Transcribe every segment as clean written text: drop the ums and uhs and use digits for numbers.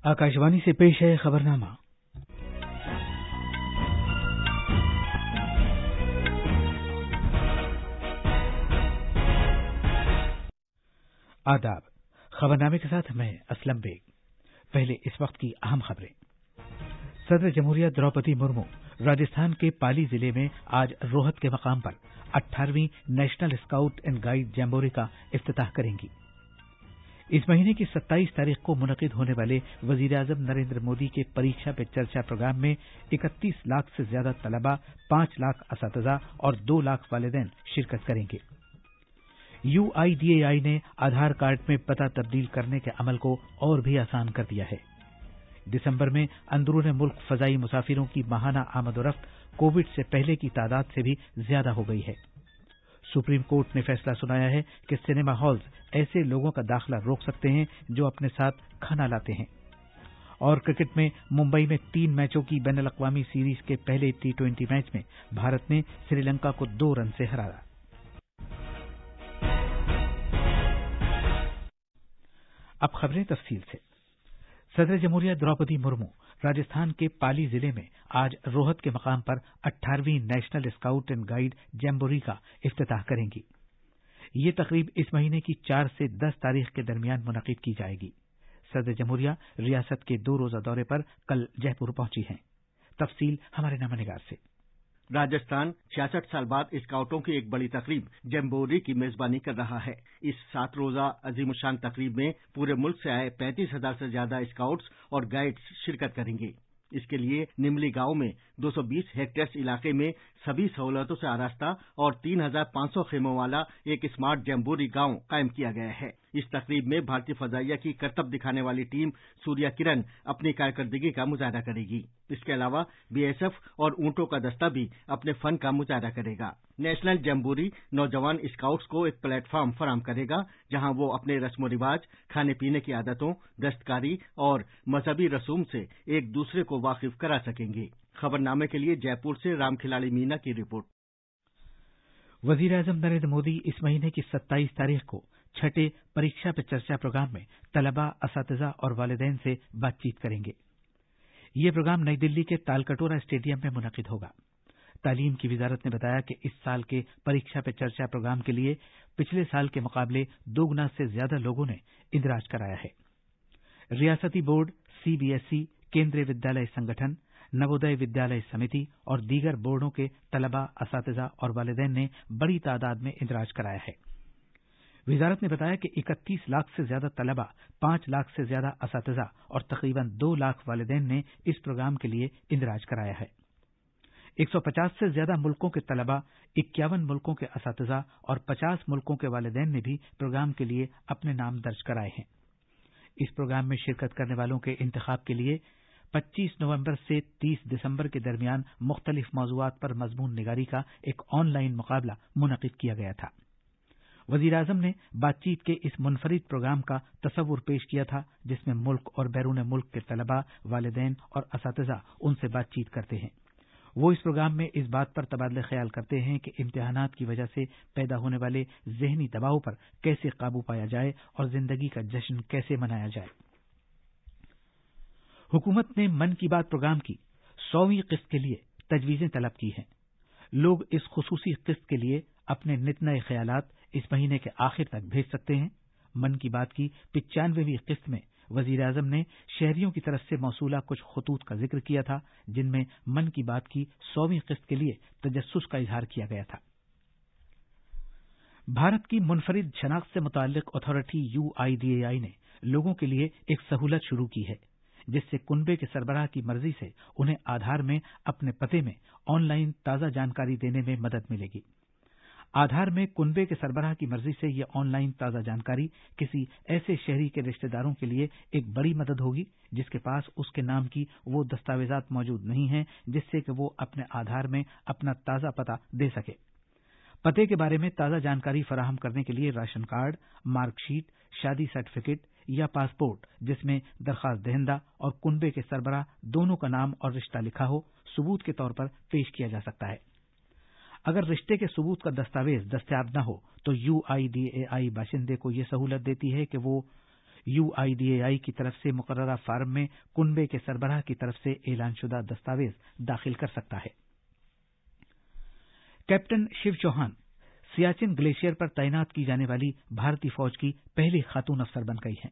आकाशवाणी से पेश है खबरनामा। आदाब। खबरनामे के साथ मैं असलम बेग। पहले इस वक्त की अहम खबरें। सदर जमहूरिया द्रौपदी मुर्मू राजस्थान के पाली जिले में आज रोहत के मकाम पर 18वीं नेशनल स्काउट एंड गाइड जैम्बोरी का इफ्तिताह करेंगी। इस महीने की 27 तारीख को मुनक़िद होने वाले वज़ीर-ए-आज़म नरेंद्र मोदी के परीक्षा पे चर्चा प्रोग्राम में 31 लाख से ज्यादा तलबा, 5 लाख असातिज़ा और 2 लाख वालिदैन शिरकत करेंगे। UIDAI ने आधार कार्ड में पता तब्दील करने के अमल को और भी आसान कर दिया है। दिसंबर में अंदरूनी मुल्क फजाई मुसाफिरों की माहाना आमद-ओ-रफ्त कोविड से पहले की तादाद से भी ज्यादा हो गई है। सुप्रीम कोर्ट ने फैसला सुनाया है कि सिनेमा हॉल्स ऐसे लोगों का दाखिला रोक सकते हैं जो अपने साथ खाना लाते हैं। और क्रिकेट में मुंबई में 3 मैचों की बैनुल-अक़वामी सीरीज के पहले T20 मैच में भारत ने श्रीलंका को 2 रन से हराया। अब खबरें तफसील से। सदर जमहूरिया द्रौपदी मुर्मू राजस्थान के पाली जिले में आज रोहत के मकाम पर 18वीं नेशनल स्काउट एंड गाइड जैम्बोरी का इफ्तिताह करेंगी। ये तकरीब इस महीने की 4 से 10 तारीख के दरमियान मुनक़िद की जाएगी। सदर जमहूरिया रियासत के 2 रोजा दौरे पर कल जयपुर पहुंची हैं। तफसील हमारे नामानिगार से। राजस्थान 66 साल बाद स्काउटों की एक बड़ी तकरीब जैम्बोरी की मेजबानी कर रहा है। इस 7 रोजा अजीमुशान तकरीब में पूरे मुल्क से आए 35,000 से ज्यादा स्काउट्स और गाइड्स शिरकत करेंगे। इसके लिए निमली गांव में 220 हेक्टेयर इलाके में सभी सहूलतों से आरास्ता और 3,500 खेमों वाला एक स्मार्ट जैम्बोरी गांव कायम किया गया है। इस तकरीब में भारतीय फजाइया की करतब दिखाने वाली टीम सूर्या किरण अपनी कारकर्दगी का मुजाहरा करेगी। इसके अलावा BSF और ऊंटों का दस्ता भी अपने फन का मुजाहरा करेगा। नेशनल जैम्बोरी नौजवान स्काउट्स को एक प्लेटफॉर्म फराहम करेगा जहां वो अपने रस्म रिवाज, खाने पीने की आदतों, दस्तकारी और मजहबी रसूम से एक दूसरे को वाकिफ करा सकेंगे। खबरनामे के लिए जयपुर से रामखिलाड़ी मीना की रिपोर्ट। वज़ीर-ए-आज़म नरेंद्र मोदी इस महीने की 27 तारीख को छठे परीक्षा पे चर्चा प्रोग्राम में तलबा, असातिज़ा और वालिदैन से बातचीत करेंगे। ये प्रोग्राम नई दिल्ली के तालकटोरा स्टेडियम में मुनक़िद होगा। तालीम की वजारत ने बताया कि इस साल के परीक्षा पे चर्चा प्रोग्राम के लिए पिछले साल के मुकाबले 2 गुना से ज्यादा लोगों ने इंदराज कराया है। रियासती बोर्ड, CBSE, केंद्रीय विद्यालय संगठन, नवोदय विद्यालय समिति और दीगर बोर्डों के तलबा, असातिज़ा और वालिदैन ने बड़ी तादाद में इंदराज कराया है। वजारत ने बताया कि 31 लाख से ज्यादा तलबा, 5 लाख से ज्यादा असातिज़ा और तकरीबन 2 लाख वालिदैन ने इस प्रोग्राम के लिए इंदराज कराया है। 150 से ज्यादा मुल्कों के तलबा, 51 मुल्कों के असातिज़ा और 50 मुल्कों के वालिदैन ने भी प्रोग्राम के लिए अपने नाम दर्ज कराए हैं। इस प्रोग्राम में शिरकत करने वालों के इंतखाब के लिए 25 नवंबर से 30 दिसंबर के दरमियान मुख्तलिफ मौज़ूआत पर मज़मून निगारी का एक ऑनलाइन मुकाबला मुनक़िद किया गया था। वज़ीर-ए-आज़म ने बातचीत के इस मुनफरिद प्रोग्राम का तसव्वुर पेश किया था जिसमें मुल्क और बैरून मुल्क के तलबा, वालिदैन और असातिज़ा उनसे बातचीत करते हैं। वो इस प्रोग्राम में इस बात पर तबादले ख्याल करते हैं कि इम्तिहानात की वजह से पैदा होने वाले ज़हनी दबाव पर कैसे काबू पाया जाए और जिंदगी का जश्न कैसे मनाया जाए। हुकूमत ने मन की बात प्रोग्राम की 100वीं किस्त के लिए तजवीज़ें तलब की हैं। लोग इस खुसूसी किस्त के लिए अपने नित नए ख्यालात इस महीने के आखिर तक भेज सकते हैं। मन की बात की 95वीं किस्त में वज़ीर-ए-आज़म ने शहरियों की तरफ से मौसूला कुछ खतूत का जिक्र किया था जिनमें मन की बात की 100वीं किस्त के लिए तजस्सुस का इजहार किया गया था। भारत की मुनफरिद शनाख्त से मुताल्लिक अथॉरिटी UIDAI ने लोगों के लिए एक सहूलत शुरू की है जिससे कुनबे के सरबराह की मर्जी से उन्हें आधार में अपने पते में ऑनलाइन ताज़ा जानकारी देने में मदद मिलेगी। आधार में कुनबे के सरबराह की मर्जी से यह ऑनलाइन ताज़ा जानकारी किसी ऐसे शहरी के रिश्तेदारों के लिए एक बड़ी मदद होगी जिसके पास उसके नाम की वो दस्तावेजात मौजूद नहीं हैं जिससे कि वो अपने आधार में अपना ताज़ा पता दे सके। पते के बारे में ताज़ा जानकारी फराहम करने के लिए राशन कार्ड, मार्कशीट, शादी सर्टिफिकेट या पासपोर्ट जिसमें दरखास्त दहिंदा और कुनबे के सरबराह दोनों का नाम और रिश्ता लिखा हो, सबूत के तौर पर पेश किया जा सकता है। अगर रिश्ते के सबूत का दस्तावेज दस्तयाब न हो तो UIDAI बाशिंदे को यह सहूलत देती है कि वो UIDAI की तरफ से मुकर्ररा फार्म में कुनबे के सरबराह की तरफ से ऐलान शुदा दस्तावेज दाखिल कर सकता है। कैप्टन शिव चौहान सियाचिन ग्लेशियर पर तैनात की जाने वाली भारतीय फौज की पहली खातून अफसर बन गई हैं।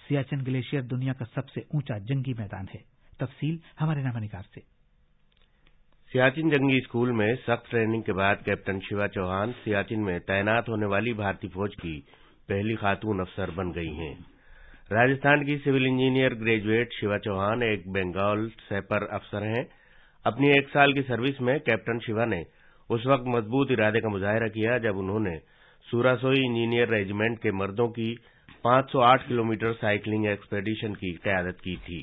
सियाचिन ग्लेशियर दुनिया का सबसे ऊंचा जंगी मैदान है। तफसील हमारे नामानिकार से। सियाचिन जंगी स्कूल में सख्त ट्रेनिंग के बाद कैप्टन शिवा चौहान सियाचिन में तैनात होने वाली भारतीय फौज की पहली खातून अफसर बन गई हैं। राजस्थान की civil engineer graduate Shiva Chauhan एक बंगाल सैपर अफसर हैं। अपनी 1 साल की सर्विस में कैप्टन शिवा ने उस वक्त मजबूत इरादे का मुजाहरा किया जब उन्होंने सूरासोई इंजीनियर रेजिमेंट के मर्दों की 508 किलोमीटर साइकिलिंग एक्सपेडिशन की क़यादत की थी।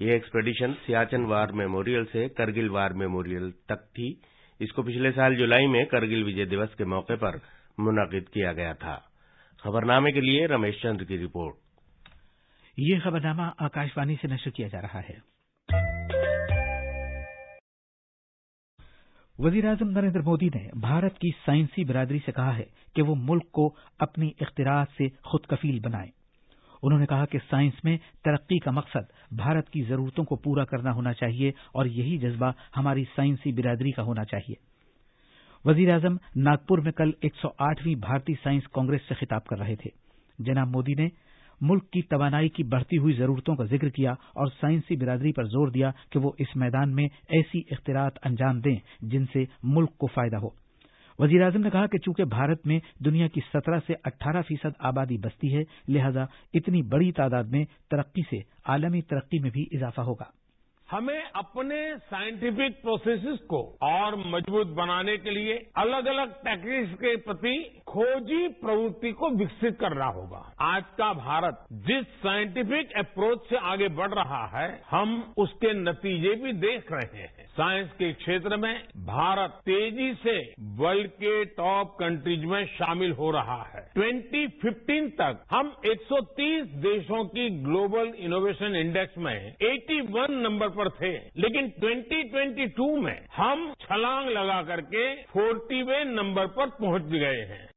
ये एक्सपेडिशन सियाचिन वार मेमोरियल से करगिल वार मेमोरियल तक थी। इसको पिछले साल जुलाई में करगिल विजय दिवस के मौके पर मुनक़िद किया गया था। खबरनामे के लिए रमेश चंद्र की रिपोर्ट। ये खबरनामा आकाशवाणी से नशर किया जा रहा है। वज़ीर-ए-आज़म नरेंद्र मोदी ने भारत की साइंसी बिरादरी से कहा है कि वो मुल्क को अपनी इख्तिराअत से खुद कफील बनाए। उन्होंने कहा कि साइंस में तरक्की का मकसद भारत की जरूरतों को पूरा करना होना चाहिए और यही जज्बा हमारी साइंसी बिरादरी का होना चाहिए। वज़ीर-ए-आज़म नागपुर में कल 108वीं भारतीय साइंस कांग्रेस से खिताब कर रहे थे। जनाब मोदी ने मुल्क की तवानाई की बढ़ती हुई जरूरतों का जिक्र किया और साइंसी बिरादरी पर जोर दिया कि वो इस मैदान में ऐसी इख्तिराअत अंजाम दें जिनसे मुल्क को फायदा हो। वज़ीर-ए-आज़म ने कहा कि चूंकि भारत में दुनिया की 17 से 18% आबादी बसती है, लिहाजा इतनी बड़ी तादाद में तरक्की से आलमी तरक्की में भी इजाफा होगा। हमें अपने साइंटिफिक प्रोसेसेस को और मजबूत बनाने के लिए अलग अलग टेक्निक्स के प्रति खोजी प्रवृत्ति को विकसित करना होगा। आज का भारत जिस साइंटिफिक अप्रोच से आगे बढ़ रहा है, हम उसके नतीजे भी देख रहे हैं। साइंस के क्षेत्र में भारत तेजी से वर्ल्ड के टॉप कंट्रीज में शामिल हो रहा है। 2015 तक हम 130 देशों की ग्लोबल इनोवेशन इंडेक्स में 81 नंबर पर थे, लेकिन 2022 में हम छलांग लगा करके 40वें नंबर पर पहुंच गए हैं।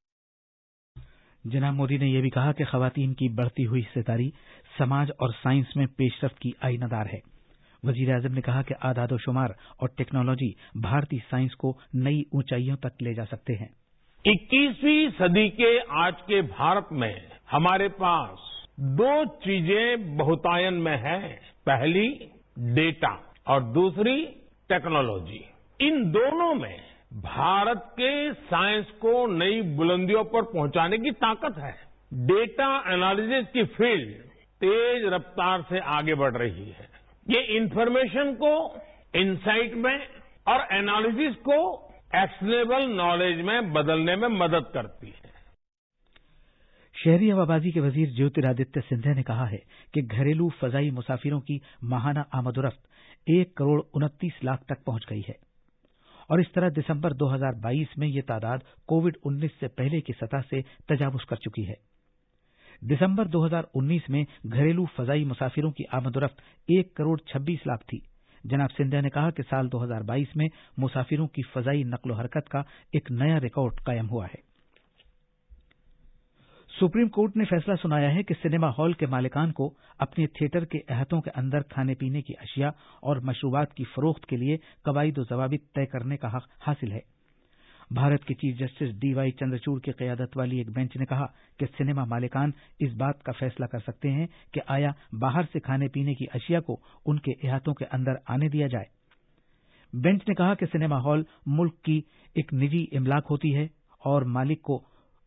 जनाब मोदी ने यह भी कहा कि खवातीन की बढ़ती हुई हिस्सेदारी समाज और साइंस में पेशरफ्त की आईनादार है। वज़ीर-ए-आज़म ने कहा कि आदाद-ओ-शुमार और टेक्नोलॉजी भारतीय साइंस को नई ऊंचाइयों तक ले जा सकते हैं। 21वीं सदी के आज के भारत में हमारे पास 2 चीजें बहुतायन में हैं। पहली डेटा और दूसरी टेक्नोलॉजी। इन दोनों में भारत के साइंस को नई बुलंदियों पर पहुंचाने की ताकत है। डेटा एनालिसिस की फील्ड तेज रफ्तार से आगे बढ़ रही है। ये इंफॉर्मेशन को इनसाइट में और एनालिसिस को एक्शनेबल नॉलेज में बदलने में मदद करती है। शहरी हवाबाजी के वजीर ज्योतिरादित्य सिंधिया ने कहा है कि घरेलू फजाई मुसाफिरों की माहाना आमदोरफ्त 1 करोड़ 29 लाख तक पहुंच गई है और इस तरह दिसंबर 2022 में ये तादाद कोविड-19 से पहले की सतह से तजावुज कर चुकी है। दिसंबर 2019 में घरेलू फजाई मुसाफिरों की आमदोरफ्त 1 करोड़ 26 लाख थी। जनाब सिंधिया ने कहा कि साल 2022 में मुसाफिरों की फजाई नकलो हरकत का एक नया रिकॉर्ड कायम हुआ है। सुप्रीम कोर्ट ने फैसला सुनाया है कि सिनेमा हॉल के मालिकान को अपने थिएटर के अहातों के अंदर खाने पीने की अशिया और मशरूबात की फरोख्त के लिए कवायद व जवाबित तय करने का हक हासिल है। भारत के चीफ जस्टिस DY चंद्रचूड़ की क़यादत वाली एक बेंच ने कहा कि सिनेमा मालिकान इस बात का फैसला कर सकते हैं कि आया बाहर से खाने पीने की अशिया को उनके अहातों के अंदर आने दिया जाए। बेंच ने कहा कि सिनेमा हॉल मुल्क की एक निजी इमलाक होती है और मालिक को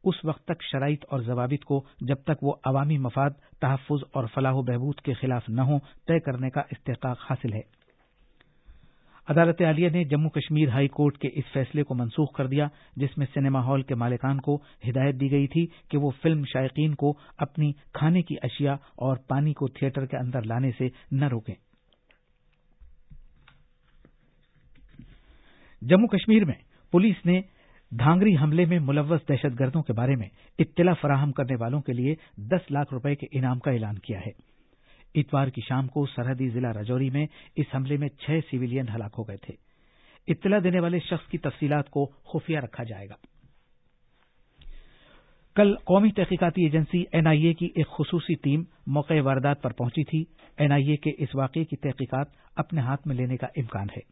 उस वक्त तक शराइत और जवाबित को जब तक वो अवामी मफाद, तहफ़्फ़ुज़ और फलाह बहबूद के खिलाफ न हो तय करने का इस्तेहक़ाक़ हासिल है। अदालत आलिया ने जम्मू कश्मीर हाई कोर्ट के इस फैसले को मनसूख कर दिया जिसमें सिनेमा हॉल के मालिकान को हिदायत दी गई थी कि वो फिल्म शायकीन को अपनी खाने की अशिया और पानी को थिएटर के अंदर लाने से न रोकें। जम्मू कश्मीर में पुलिस ने धांगरी हमले में मुलव्वस दहशतगर्दों के बारे में इत्तला फराहम करने वालों के लिए 10 लाख रुपए के इनाम का ऐलान किया है। इतवार की शाम को सरहदी जिला राजौरी में इस हमले में 6 सिविलियन हलाक हो गए थे। इत्तला देने वाले शख्स की तफसीलात को खुफिया रखा जाएगा। कल कौमी तहकीकाती एजेंसी एनआईए की एक खुसूसी टीम मौके वारदात पर पहुंची थी। एनआईए के इस वाकये की तहकीकात अपने हाथ में लेने का इम्कान है।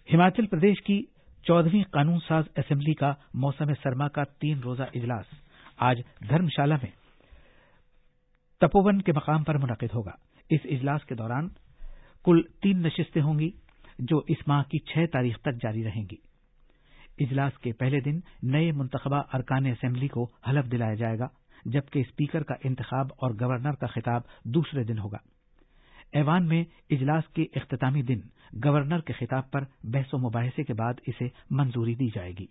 हिमाचल प्रदेश की 14वीं कानून साज असेंबली का मौसम सरमा का 3 रोजा इजलास आज धर्मशाला में तपोवन के मकाम पर मुनक़िद होगा। इस इजलास के दौरान कुल 3 नशिस्तें होंगी जो इस माह की 6 तारीख तक जारी रहेंगी। इजलास के पहले दिन नए मुंतखबा अरकान असेंबली को हलफ दिलाया जाएगा, जबकि स्पीकर का इंतखाब और गवर्नर का खिताब दूसरे दिन होगा। ऐवान में इजलास के इख्तितामी दिन गवर्नर के खिताब पर बहस व मुबाहिसे के बाद इसे मंजूरी दी जाएगी।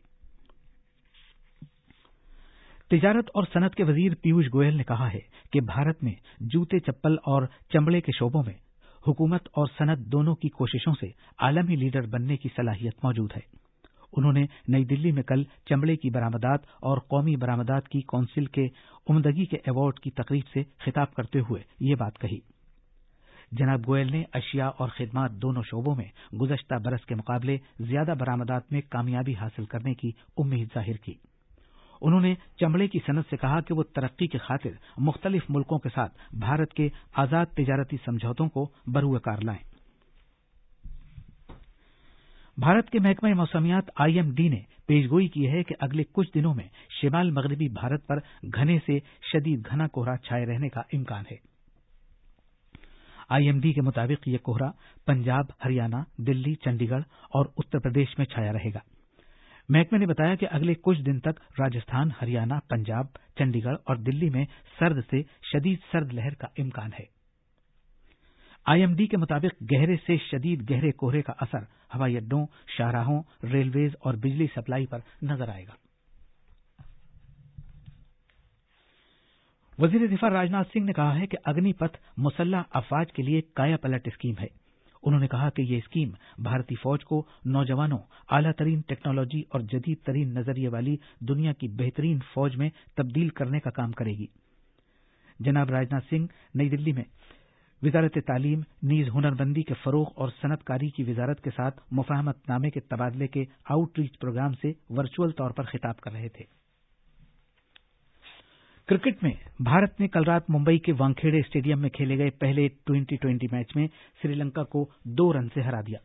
तिजारत और सनत के वजीर पीयूष गोयल ने कहा है कि भारत में जूते, चप्पल और चमड़े के शोबों में हुकूमत और सनत दोनों की कोशिशों से आलमी लीडर बनने की सलाहियत मौजूद है। उन्होंने नई दिल्ली में कल चमड़े की बरामदात और कौमी बरामदात की कौंसिल के उम्दगी के अवार्ड की तकरीब से खिताब करते हुए ये बात कही। जनाब गोयल ने अशिया और खिदमात दोनों शोबों में गुज़श्ता बरस के मुकाबले ज्यादा बरामदात में कामयाबी हासिल करने की उम्मीद जाहिर की। उन्होंने चमड़े की सनत से कहा कि वो तरक्की की खातिर मुख्तलिफ मुल्कों के साथ भारत के आजाद तिजारती समझौतों को बरूएकार लाएं। भारत के महकमा मौसमियात आईएमडी ने पेशगोई की है कि अगले कुछ दिनों में शिमाल मगरबी भारत पर घने से शदीद घना कोहरा छाए रहने का इम्कान है। आईएमडी के मुताबिक ये कोहरा पंजाब, हरियाणा, दिल्ली, चंडीगढ़ और उत्तर प्रदेश में छाया रहेगा। महकमे ने बताया कि अगले कुछ दिन तक राजस्थान, हरियाणा, पंजाब, चंडीगढ़ और दिल्ली में सर्द से शदीद सर्द लहर का इम्कान है। आईएमडी के मुताबिक गहरे से शदीद गहरे कोहरे का असर हवाई अड्डों, शाहराहों, रेलवेज और बिजली सप्लाई पर नजर आएगा। वजीर दिफा राजनाथ सिंह ने कहा है कि अग्निपथ मुसल्लह अफवाज के लिए काया पलट स्कीम है। उन्होंने कहा कि ये स्कीम भारतीय फौज को नौजवानों, आला तरीन टेक्नोलॉजी और जदीद तरीन नजरिए वाली दुनिया की बेहतरीन फौज में तब्दील करने का काम करेगी। जनाब राजनाथ सिंह नई दिल्ली में वजारत तालीम, नीज हुनरबंदी के फरोग और सनतकारी की वजारत के साथ मुफाहमतनामे के तबादले के आउटरीच प्रोग्राम से वर्चुअल तौर पर खिताब कर रहे थे। क्रिकेट में भारत ने कल रात मुंबई के वानखेड़े स्टेडियम में खेले गए पहले T20 मैच में श्रीलंका को 2 रन से हरा दिया।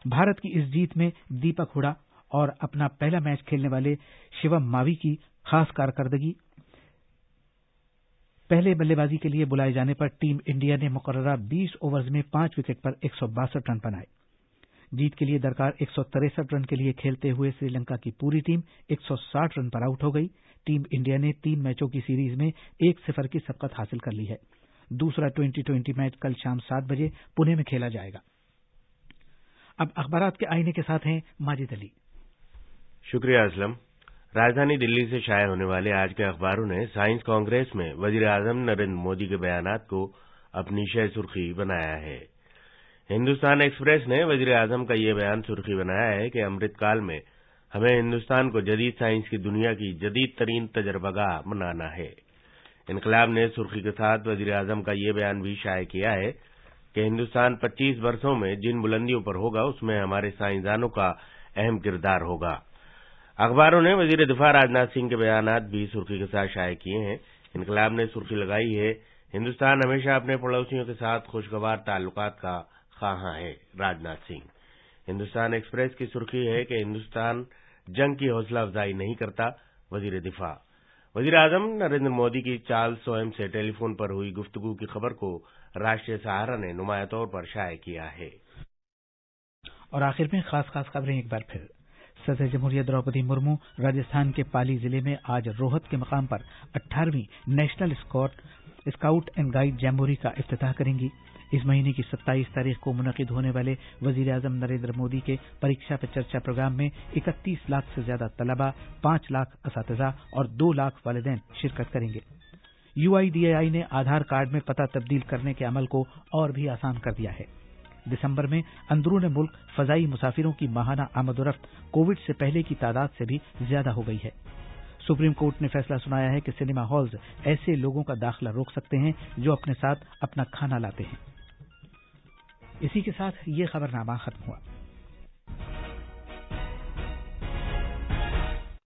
भारत की इस जीत में दीपक हुडा और अपना पहला मैच खेलने वाले शिवम मावी की खास कारकर्दगी। पहले बल्लेबाजी के लिए बुलाए जाने पर टीम इंडिया ने मुकर्ररा 20 ओवर्स में 5 विकेट पर 162 रन बनाए। जीत के लिए दरकार 163 रन के लिए खेलते हुए श्रीलंका की पूरी टीम 160 रन पर आउट हो गई। टीम इंडिया ने 3 मैचों की सीरीज में 1-0 की सबकत हासिल कर ली है। दूसरा T20 मैच कल शाम 7 बजे पुणे में खेला जाएगा। अब अखबारात के आईने के साथ हैं माजिद अली। शुक्रिया असलम। राजधानी दिल्ली से शाये होने वाले आज के अखबारों ने साइंस कांग्रेस में वजीर आजम नरेंद्र मोदी के बयानात को अपनी शह सुर्खी बनाया है। हिंदुस्तान एक्सप्रेस ने वजीर आजम का ये बयान सुर्खी बनाया है कि अमृतकाल में हमें हिंदुस्तान को जदीद साइंस की दुनिया की जदीद तरीन तजर्बागाह बनाना है। इनकलाब ने सुर्खी के साथ वजीर आजम का ये बयान भी शाये किया है कि हिंदुस्तान 25 वर्षों में जिन बुलंदियों पर होगा उसमें हमारे साइंसदानों का अहम किरदार होगा। अखबारों ने वजीर दिफा राजनाथ सिंह के बयानात भी सुर्खी के साथ शाये किए हैं। इनकलाब ने सुर्खी लगाई है, हिंदुस्तान हमेशा अपने पड़ोसियों के साथ खुशगवार ताल्लुकात का ख्वाहां है, राजनाथ सिंह। हिंदुस्तान एक्सप्रेस की सुर्खी है कि हिंदुस्तान जंग की हौसला अफजाई नहीं करता, वजीर दिफा। वजीर आजम नरेंद्र मोदी की चार्ल्स सोहम से टेलीफोन पर हुई गुफ्तगू की खबर को राष्ट्रीय सहारा ने नुमाया तौर पर शाये किया है। और आखिर में खास खबरें एक बार फिर। सदर जमहूरिया द्रौपदी मुर्मू राजस्थान के पाली जिले में आज रोहत के मकाम पर 18वीं नेशनल स्काउट एंड गाइड जैम्बोरी का इफ्तिताह करेंगी। इस महीने की 27 तारीख को मुनक़िद होने वाले वजीर आजम नरेंद्र मोदी के परीक्षा पे चर्चा प्रोग्राम में 31 लाख से ज्यादा तलबा, 5 लाख असातिज़ा और 2 लाख वालिदैन शिरकत करेंगे। UIDAI ने आधार कार्ड में पता तब्दील करने के अमल को और भी आसान कर दिया है। दिसंबर में अंदरून मुल्क फजाई मुसाफिरों की माहाना आमदोरफ्त कोविड से पहले की तादाद से भी ज्यादा हो गई है। सुप्रीम कोर्ट ने फैसला सुनाया है कि सिनेमा हॉल्स ऐसे लोगों का दाखिला रोक सकते हैं जो अपने साथ अपना खाना लाते हैं। इसी के साथ ये खबरनामा खत्म हुआ।